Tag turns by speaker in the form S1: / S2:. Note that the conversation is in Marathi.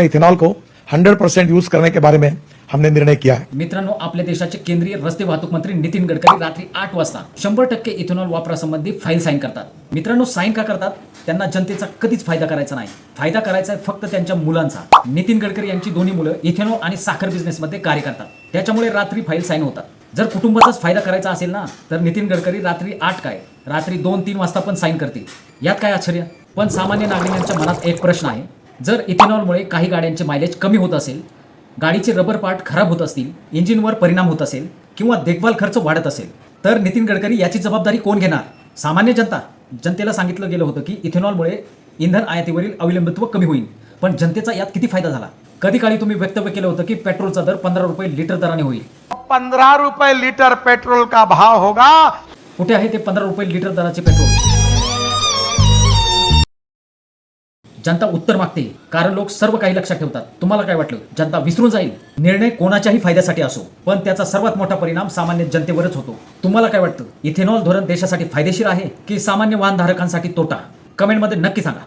S1: इथेनॉल को 100% यूज करने के बारे में हमने निर्णय किया है।
S2: मित्रांनो, आपल्या देशाचे केंद्रीय रस्ते वाहतूक मंत्री नितीन गडकरी रात्री 8 वाजता 100% इथेनॉल वापरासंबंधी फाईल साईन करतात. मित्रांनो, साईन का करतात? त्यांना जनतेचा कधीच फायदा करायचा नाही. फायदा करायचा आहे फक्त त्यांच्या मुलांचा. नितीन गडकरी यांची दोन्ही मुलं इथेनॉल आणि साखर बिझनेसमध्ये कार्य करतात. त्याच्यामुळे रात्री फाईल साईन होतात. जर कुटुंबाचाच फायदा करायचा असेल ना, तर नितीन गडकरी रात्री 8 काय रात्री 2-3 वाजता पण साईन करतील. यात काय आश्चर्य? पण सामान्य नागरिकांच्या मनात एक प्रश्न आहे. जर इथेनॉलमुळे काही गाड्यांचे मायलेज कमी होत असेल, गाडीचे रबर पार्ट खराब होत असतील, इंजिनवर परिणाम होत असेल किंवा देखभाल खर्च वाढत असेल, तर नितीन गडकरी याची जबाबदारी कोण घेणार? सामान्य जनता. जनतेला सांगितलं गेलं होतं की इथेनॉलमुळे इंधन आयातीवरील अवलंबित्व कमी होईल. पण जनतेचा यात किती फायदा झाला? कधी काळी तुम्ही वक्तव्य केलं होतं की पेट्रोलचा दर 15 रुपये लिटर दराने होईल.
S3: 15 रुपए लीटर पेट्रोल का भाव होगा.
S2: कुठे आहे ते 15 रुपये लिटर दराचे पेट्रोल? जनता उत्तर मागते, कारण लोक सर्व काही लक्षात ठेवतात. तुम्हाला काय वाटलं? जनता विसरून जाईल? निर्णय कोणाच्याही फायद्यासाठी असो, पण त्याचा सर्वात मोठा परिणाम सामान्य जनतेवरच होतो. तुम्हाला काय वाटतं? इथेनॉल धोरण देशासाठी फायदेशीर आहे की सामान्य वाहनधारकांसाठी तोटा? कमेंटमध्ये नक्की सांगा.